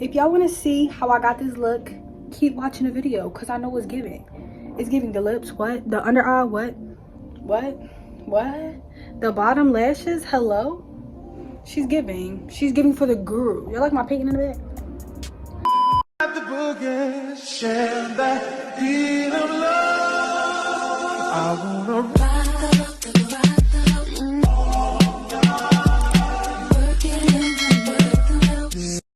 If y'all want to see how I got this look, keep watching the video because I know it's giving. It's giving the lips, what? The under eye, what? The bottom lashes, hello? She's giving for the guru. You like my painting in a bit? The boogie, share that beat of love. I wanna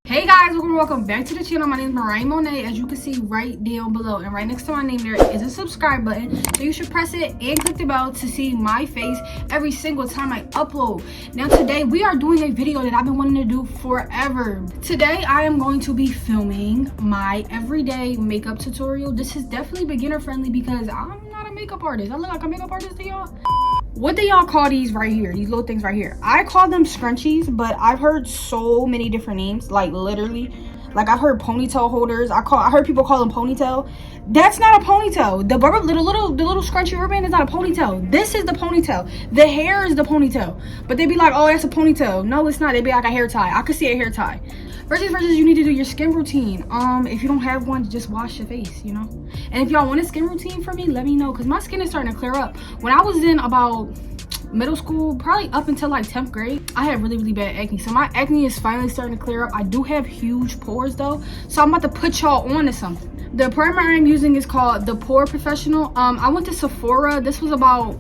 Hey guys, welcome back to the channel. My name is Monet, as you can see right down below, and right next to my name there is a subscribe button, so you should press it and click the bell to see my face every single time I upload. Now today we are doing a video that I've been wanting to do forever. Today I am going to be filming my everyday makeup tutorial. This is definitely beginner friendly because I'm not a makeup artist. I look like a makeup artist to y'all. What do y'all call these right here? These little things right here. I call them scrunchies, but I've heard so many different names. Like literally, like I've heard ponytail holders. I heard people call them ponytail. That's not a ponytail. The little scrunchy rubber band is not a ponytail. This is the ponytail. The hair is the ponytail. But they be like, oh, that's a ponytail. No, it's not. They be like a hair tie. I could see a hair tie. First, you need to do your skin routine. If you don't have one, just wash your face, you know. And if y'all want a skin routine for me, let me know, because my skin is starting to clear up. When I was in about middle school, probably up until like 10th grade, I had really bad acne. So my acne is finally starting to clear up. I do have huge pores though, so I'm about to put y'all on to something. The primer I'm using is called the Pore Professional. I went to Sephora. This was about,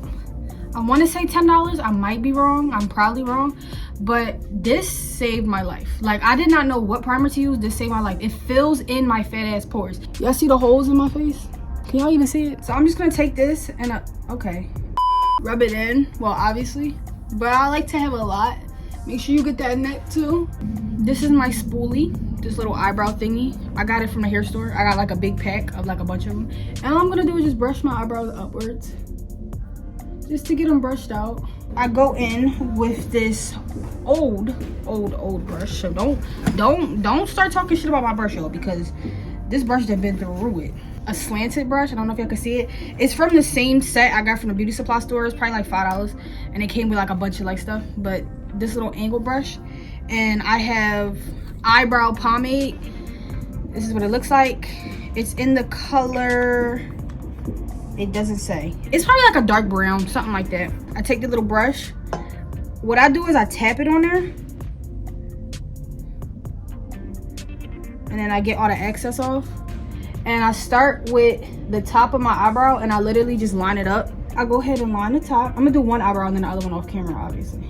I want to say $10. I might be wrong. I'm probably wrong. But this saved my life. Like, I did not know what primer to use. This saved my life. It fills in my fat ass pores. Y'all see the holes in my face? Can y'all even see it? So I'm just gonna take this and okay, rub it in. Well, obviously, but I like to have a lot. Make sure you get that net too. This is my spoolie, this little eyebrow thingy. I got it from the hair store. I got like a big pack of like a bunch of them. And all I'm gonna do is just brush my eyebrows upwards, just to get them brushed out. I go in with this old brush. So don't start talking shit about my brush, y'all, because this brush has been through it. A slanted brush. I don't know if y'all can see it. It's from the same set I got from the beauty supply store. It's probably like $5, and it came with like a bunch of like stuff. But this little angle brush, and I have Eyebrow Pomade. This is what it looks like. It's in the color, it doesn't say. It's probably like a dark brown, something like that. I take the little brush. What I do is I tap it on there, and then I get all the excess off. And I start with the top of my eyebrow, and I literally just line it up. I go ahead and line the top. I'm gonna do one eyebrow and then the other one off camera, obviously.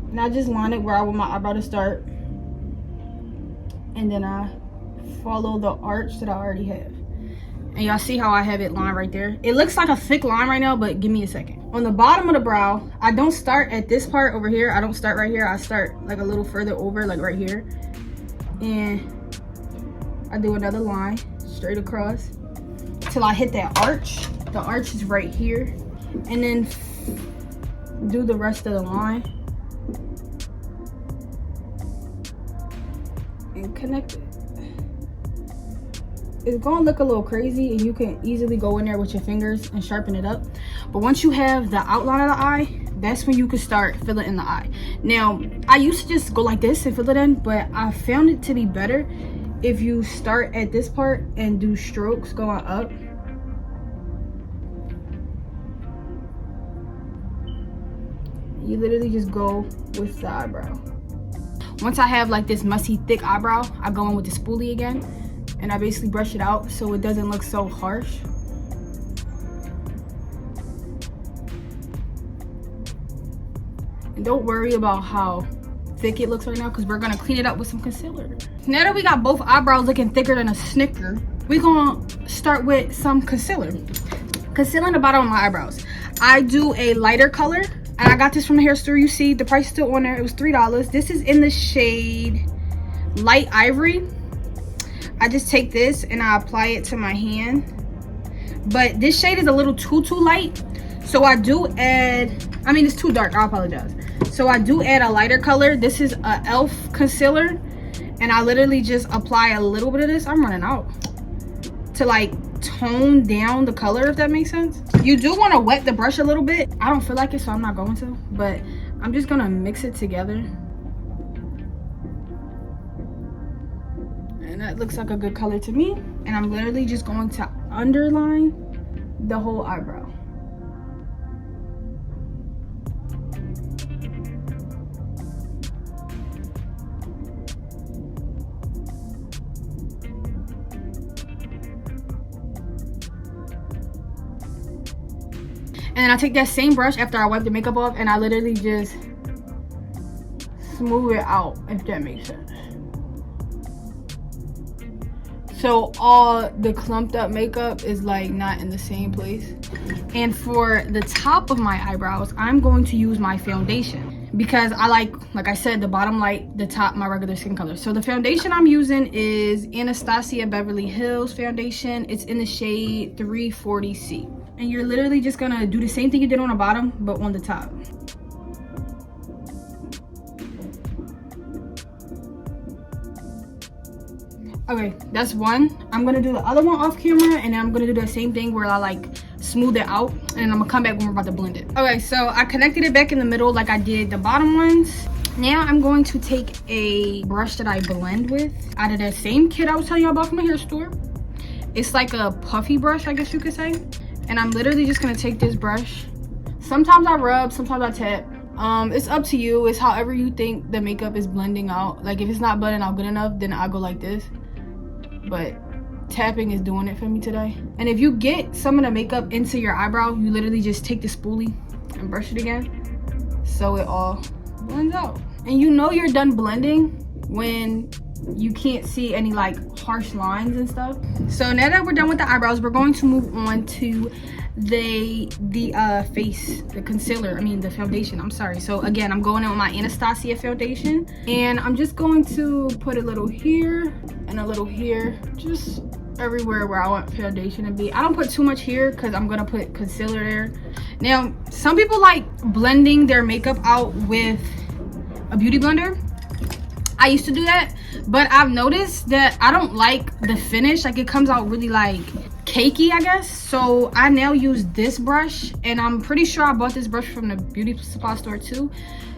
And I just line it where I want my eyebrow to start. And then I follow the arch that I already have. And y'all see how I have it lined right there? It looks like a thick line right now, but give me a second. On the bottom of the brow, I don't start at this part over here. I don't start right here. I start like a little further over, like right here. And I do another line straight across till I hit that arch. The arch is right here. And then do the rest of the line and connect it. It's gonna look a little crazy, and you can easily go in there with your fingers and sharpen it up. But once you have the outline of the eye, that's when you can start filling in the eye. Now, I used to just go like this and fill it in, but I found it to be better if you start at this part and do strokes going up. You literally just go with the eyebrow. Once I have like this messy, thick eyebrow, I go in with the spoolie again, and I basically brush it out so it doesn't look so harsh. And don't worry about how thick it looks right now, because we're gonna clean it up with some concealer. Now that we got both eyebrows looking thicker than a Snicker, we're gonna start with some concealer. Concealing the bottom of my eyebrows. I do a lighter color, and I got this from the hair store. You see the price is still on there. It was $3. This is in the shade Light Ivory. I just take this and I apply it to my hand, but this shade is a little too light, so I do add, I mean, it's too dark, I apologize. So I do add a lighter color. This is a e.l.f. concealer, and I literally just apply a little bit of this. I'm running out. To like tone down the color, if that makes sense. You do want to wet the brush a little bit. I don't feel like it, so I'm not going to, but I'm just gonna mix it together. And that looks like a good color to me. And I'm literally just going to underline the whole eyebrow. And then I take that same brush after I wipe the makeup off and I literally just smooth it out, if that makes sense. So all the clumped up makeup is like not in the same place. And for the top of my eyebrows, I'm going to use my foundation because I like I said, the bottom light, the top my regular skin color. So the foundation I'm using is Anastasia Beverly Hills foundation. It's in the shade 340C. And you're literally just gonna do the same thing you did on the bottom, but on the top. Okay, that's one. I'm gonna do the other one off camera, and then I'm gonna do the same thing where I like smooth it out, and then I'm gonna come back when we're about to blend it. Okay, so I connected it back in the middle like I did the bottom ones. Now I'm going to take a brush that I blend with out of that same kit I was telling y'all about from the hair store. It's like a puffy brush, I guess you could say. And I'm literally just gonna take this brush. Sometimes I rub, sometimes I tap. It's up to you. It's however you think the makeup is blending out. Like if it's not blending out good enough, then I'll go like this. But tapping is doing it for me today. And if you get some of the makeup into your eyebrow, you literally just take the spoolie and brush it again so it all blends out. And you know you're done blending when you can't see any like harsh lines and stuff. So now that we're done with the eyebrows, we're going to move on to the foundation. I'm sorry. So again, I'm going in with my Anastasia foundation, and I'm just going to put a little here and a little here, just everywhere where I want foundation to be. I don't put too much here because I'm gonna put concealer there. Now some people like blending their makeup out with a beauty blender. I used to do that, but I've noticed that I don't like the finish. Like it comes out really like cakey, I guess. So I now use this brush, and I'm pretty sure I bought this brush from the beauty supply store too.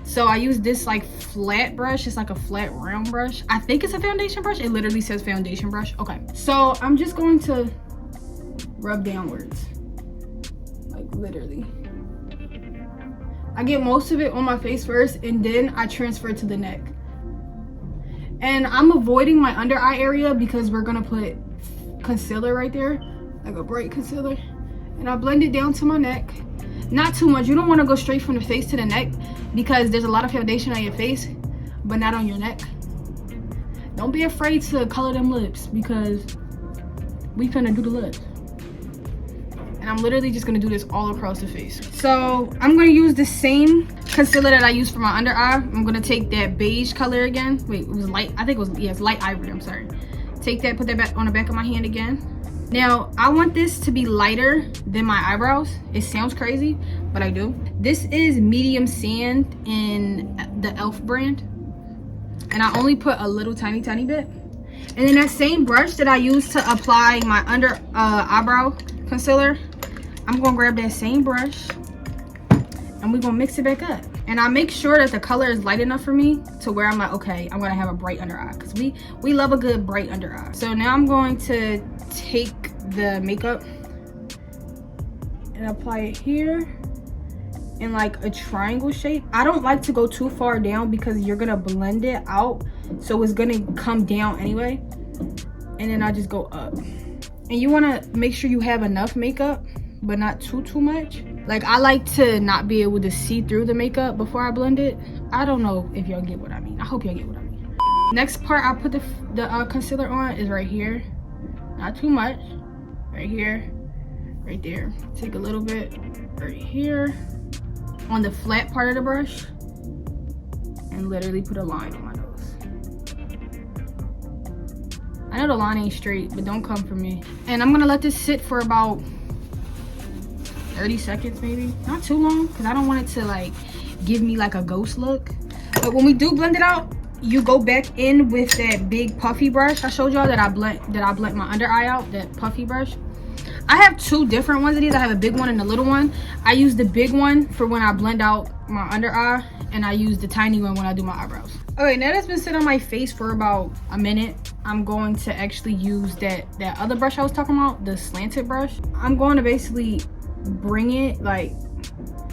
So I use this like flat brush. It's like a flat round brush. I think it's a foundation brush. It literally says foundation brush. Okay, so I'm just going to rub downwards, like literally. I get most of it on my face first, and then I transfer it to the neck. And I'm avoiding my under eye area because we're gonna put concealer right there, like a bright concealer. And I blend it down to my neck. Not too much. You don't want to go straight from the face to the neck because there's a lot of foundation on your face, but not on your neck. Don't be afraid to color them lips because we finna do the lips. And I'm literally just gonna do this all across the face. So I'm gonna use the same concealer that I used for my under eye. I'm gonna take that beige color again. Wait, it was light, I think it was, yeah, it's light ivory, I'm sorry. Take that, put that back on the back of my hand again. Now, I want this to be lighter than my eyebrows. It sounds crazy, but I do. This is medium sand in the e.l.f. brand. And I only put a little tiny bit. And then that same brush that I used to apply my under eyebrow concealer, I'm gonna grab that same brush and we're gonna mix it back up. And I make sure that the color is light enough for me to where I'm like, okay, I'm gonna have a bright under eye, because we love a good bright under eye. So now I'm going to take the makeup and apply it here in like a triangle shape. I don't like to go too far down because you're gonna blend it out, so it's gonna come down anyway. And then I just go up. And you wanna make sure you have enough makeup, but not too much. Like, I like to not be able to see through the makeup before I blend it. I don't know if y'all get what I mean. I hope y'all get what I mean. Next part I put the concealer on is right here. Not too much. Right here, right there. Take a little bit right here on the flat part of the brush and literally put a line on my nose. I know the line ain't straight, but don't come for me. And I'm gonna let this sit for about 30 seconds maybe. Not too long, because I don't want it to like give me like a ghost look. But when we do blend it out, you go back in with that big puffy brush I showed y'all that I blend my under eye out, that puffy brush. I have two different ones of these. I have a big one and a little one. I use the big one for when I blend out my under eye, and I use the tiny one when I do my eyebrows. Okay, now that's been sitting on my face for about a minute. I'm going to actually use that other brush I was talking about, the slanted brush. I'm going to basically bring it, like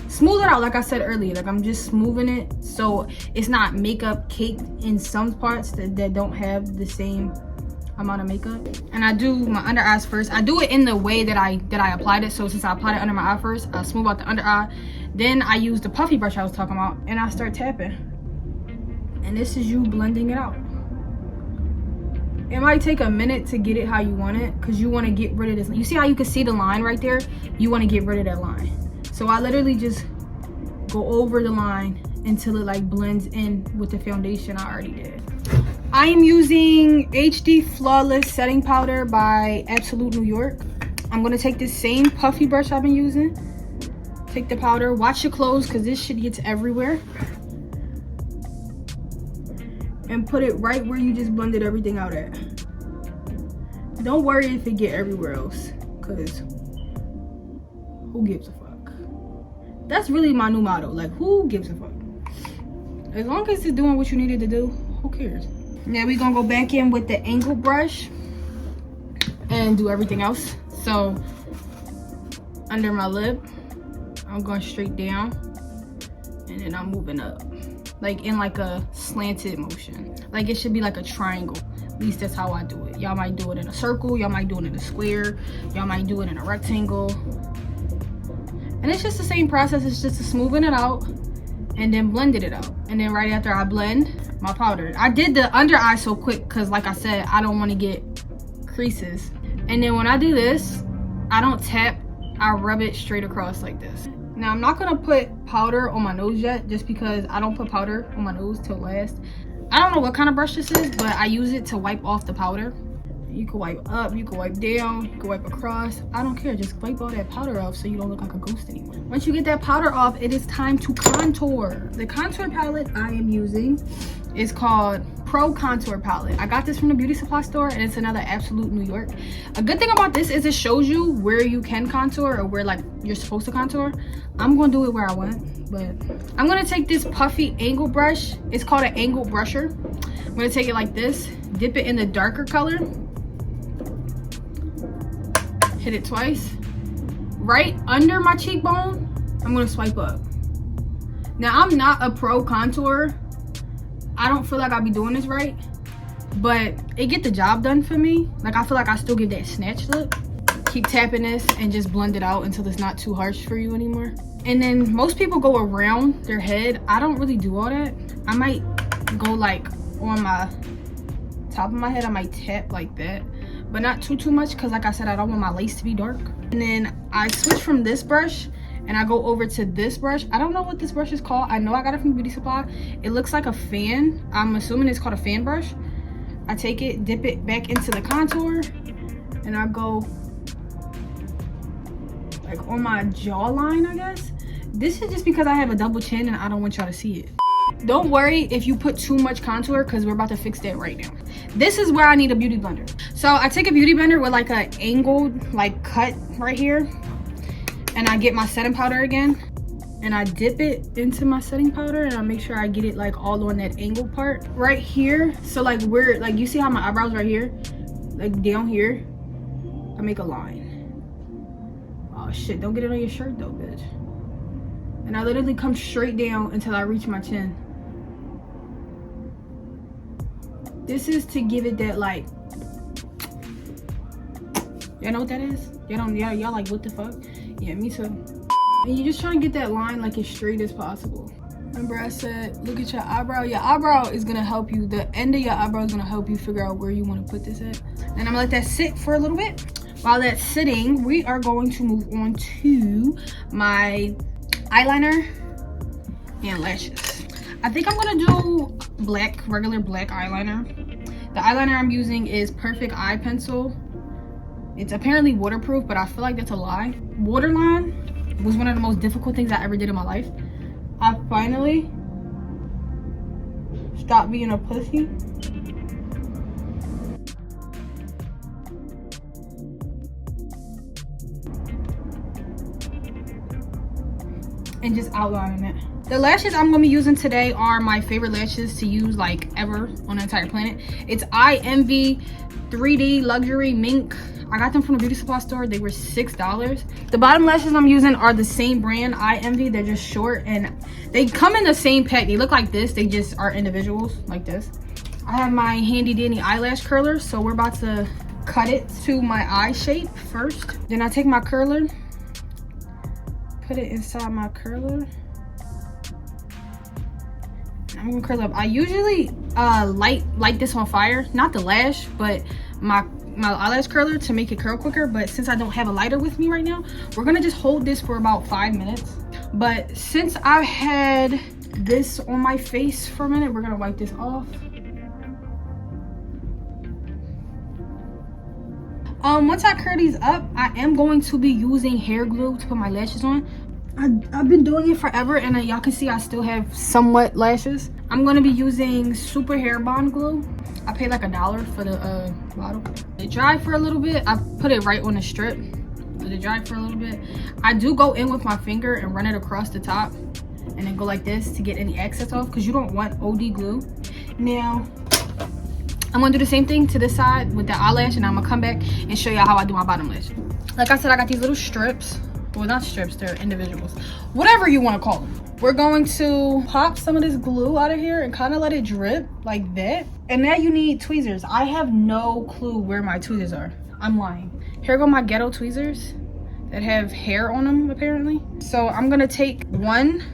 smooth it out, like I said earlier. Like I'm just smoothing it so it's not makeup caked in some parts that don't have the same amount of makeup. And I do my under eyes first. I do it in the way that I applied it. So since I applied it under my eye first, I smooth out the under eye. Then I use the puffy brush I was talking about, and I start tapping. And this is you blending it out. It might take a minute to get it how you want it, because you want to get rid of this. You see how you can see the line right there? You want to get rid of that line. So I literally just go over the line until it like blends in with the foundation I already did. I am using HD Flawless Setting Powder by Absolute New York. I'm going to take this same puffy brush I've been using. Take the powder. Watch your clothes because this shit gets everywhere. And put it right where you just blended everything out at. Don't worry if it get everywhere else, because who gives a fuck? That's really my new motto. Like, who gives a fuck? As long as it's doing what you needed to do, who cares? Now we're gonna go back in with the angle brush and do everything else. So under my lip, I'm going straight down, and then I'm moving up. Like in like a slanted motion. Like it should be like a triangle. At least that's how I do it. Y'all might do it in a circle, y'all might do it in a square, y'all might do it in a rectangle. And it's just the same process. It's just smoothing it out and then blending it out. And then right after I blend my powder. I did the under eye so quick because like I said, I don't want to get creases. And then when I do this, I don't tap, I rub it straight across like this. Now I'm not gonna put powder on my nose yet, just because I don't put powder on my nose till last. I don't know what kind of brush this is, but I use it to wipe off the powder. You can wipe up, you can wipe down, you can wipe across. I don't care, just wipe all that powder off so you don't look like a ghost anymore. Once you get that powder off, it is time to contour. The contour palette I am using is called Pro Contour Palette. I got this from the beauty supply store, and it's another Absolute New York. A good thing about this is it shows you where you can contour or where like you're supposed to contour. I'm gonna do it where I want, but I'm gonna take this puffy angle brush. It's called an angle brusher. I'm gonna take it like this, dip it in the darker color, hit it twice. Right under my cheekbone, I'm gonna swipe up. Now I'm not a pro contourer. I don't feel like I'll be doing this right, but it get the job done for me. Like I feel like I still give that snatch look. Keep tapping this and just blend it out until it's not too harsh for you anymore. And then most people go around their head. I don't really do all that. I might go like on my top of my head, I might tap like that, but not too much, because like I said, I don't want my lace to be dark. And then I switch from this brush and I go over to this brush. I don't know what this brush is called. I know I got it from beauty supply. It looks like a fan. I'm assuming it's called a fan brush. I take it, dip it back into the contour, and I go like on my jawline, I guess. This is just because I have a double chin and I don't want y'all to see it. Don't worry if you put too much contour, because we're about to fix that right now. This is where I need a beauty blender. So I take a beauty blender with like an angled like cut right here, and I get my setting powder again, and I dip it into my setting powder, and I make sure I get it like all on that angled part right here. So like where, like you see how my eyebrows right here, like down here, I make a line. Oh shit, don't get it on your shirt though, bitch. And I literally come straight down until I reach my chin. This is to give it that like, y'all know what that is? Y'all like, what the fuck? Yeah, me too. And you just try to get that line like as straight as possible. Remember I said, look at your eyebrow. Your eyebrow is gonna help you. The end of your eyebrow is gonna help you figure out where you wanna put this at. And I'm gonna let that sit for a little bit. While that's sitting, we are going to move on to my eyeliner and lashes. I think I'm gonna do black, regular black eyeliner. The eyeliner I'm using is Perfect Eye Pencil. It's apparently waterproof, but I feel like that's a lie. Waterline was one of the most difficult things I ever did in my life. I finally stopped being a pussy. And just outlining it. The lashes I'm gonna be using today are my favorite lashes to use like ever on the entire planet. It's I Envy 3D Luxury Mink. I got them from the beauty supply store. They were $6. The bottom lashes I'm using are the same brand, I Envy. They're just short and they come in the same pack. They look like this. They just are individuals like this. I have my handy dandy eyelash curler, so we're about to cut it to my eye shape first. Then I take my curler, put it inside my curler. I'm gonna curl up. I usually light this on fire, not the lash, but my eyelash curler to make it curl quicker. But since I don't have a lighter with me right now, we're gonna just hold this for about 5 minutes. But since I've had this on my face for a minute, we're gonna wipe this off. Once I curl these up, I am going to be using hair glue to put my lashes on. I've been doing it forever, and y'all can see I still have somewhat lashes. I'm going to be using Super Hair Bond glue. I paid like $1 for the bottle. It dried for a little bit. I put it right on the strip. Let it dry for a little bit. I do go in with my finger and run it across the top, and then go like this to get any excess off, because you don't want OD glue. Now, I'm gonna do the same thing to this side with the eyelash, and I'm gonna come back and show y'all how I do my bottom lash. Like I said, I got these little strips. Well, not strips, they're individuals. Whatever you want to call them. We're going to pop some of this glue out of here and kind of let it drip like that. And now you need tweezers. I have no clue where my tweezers are. I'm lying. Here go my ghetto tweezers that have hair on them, apparently. So I'm gonna take one.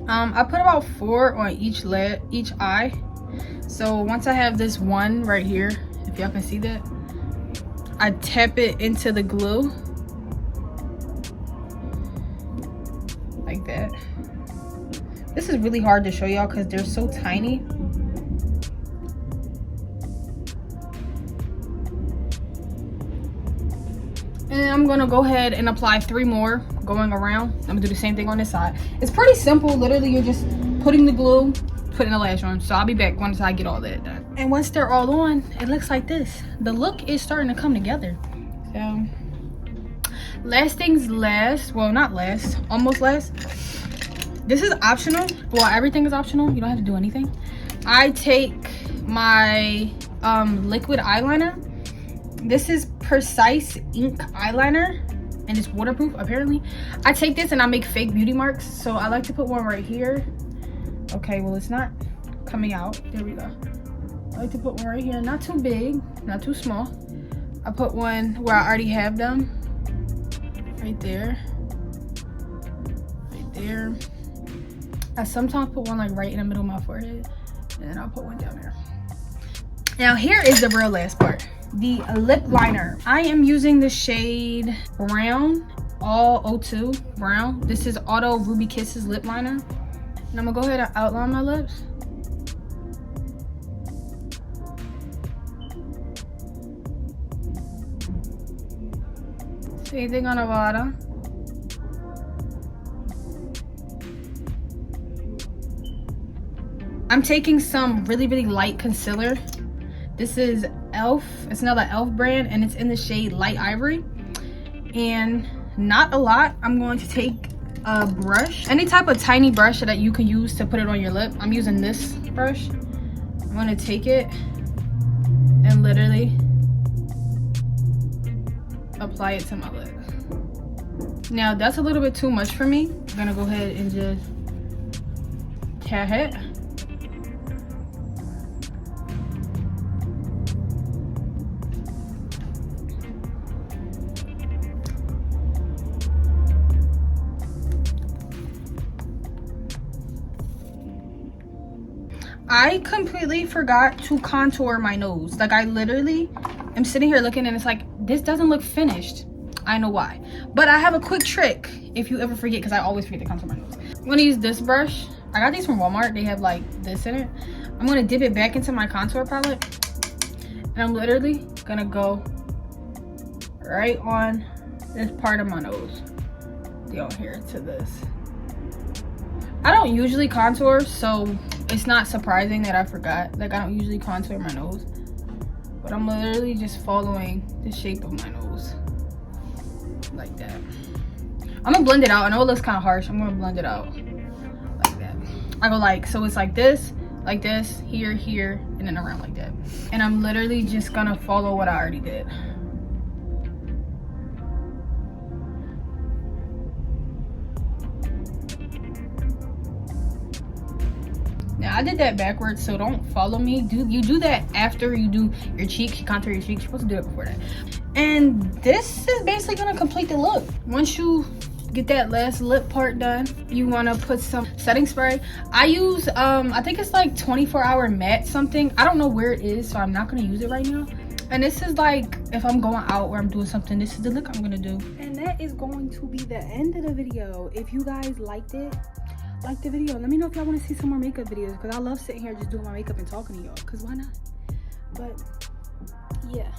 I put about 4 on each eye. So once I have this one right here, if y'all can see that, I tap it into the glue like that. This is really hard to show y'all because they're so tiny. And I'm gonna go ahead and apply 3 more going around. I'm gonna do the same thing on this side. It's pretty simple. Literally, you're just putting the glue, putting the lash on. So I'll be back once I get all that done. And once they're all on, it looks like this. The look is starting to come together. So last things last, well, not last, almost last. This is optional. Well, everything is optional. You don't have to do anything. I take my liquid eyeliner. This is Precise Ink eyeliner, and it's waterproof apparently. I take this and I make fake beauty marks. So I like to put one right here. Okay, well, it's not coming out. There we go. I like to put one right here, not too big, not too small. I put one where I already have them, right there, right there. I sometimes put one like right in the middle of my forehead, and then I'll put one down there. Now here is the real last part, the lip liner. I am using the shade Brown, all 02 Brown. This is Auto Ruby Kisses lip liner, and I'm gonna go ahead and outline my lips. Same thing on the bottom. I'm taking some really light concealer. This is e.l.f. It's another e.l.f. brand, and it's in the shade Light Ivory. And not a lot. I'm going to take a brush, any type of tiny brush that you can use to put it on your lip. I'm using this brush. I'm going to take it and literally apply it to my lip. Now that's a little bit too much for me. I'm gonna go ahead and just tap it. I completely forgot to contour my nose. Like, I literally am sitting here looking and it's like, this doesn't look finished. I know why. But I have a quick trick if you ever forget, because I always forget to contour my nose. I'm gonna use this brush. I got these from Walmart. They have like this in it. I'm gonna dip it back into my contour palette. And I'm literally gonna go right on this part of my nose. Down here to this. I don't usually contour, so it's not surprising that I forgot. Like, I don't usually contour my nose, but I'm literally just following the shape of my nose like that. I'm gonna blend it out. I know it looks kind of harsh. I'm gonna blend it out like that. I go like, so it's like this, here, here, and then around like that. And I'm literally just gonna follow what I already did. Now I did that backwards, so don't follow me. You do that after you do your cheeks, you contour your cheeks. You're supposed to do it before that. And this is basically gonna complete the look. Once you get that last lip part done, you want to put some setting spray. I use I think it's like 24-hour matte something. I don't know where it is, so I'm not going to use it right now. And this is like if I'm going out or I'm doing something, this is the look I'm going to do. And that is going to be the end of the video. If you guys liked it, like the video. Let me know if y'all want to see some more makeup videos, because I love sitting here just doing my makeup and talking to y'all, because why not? But yeah.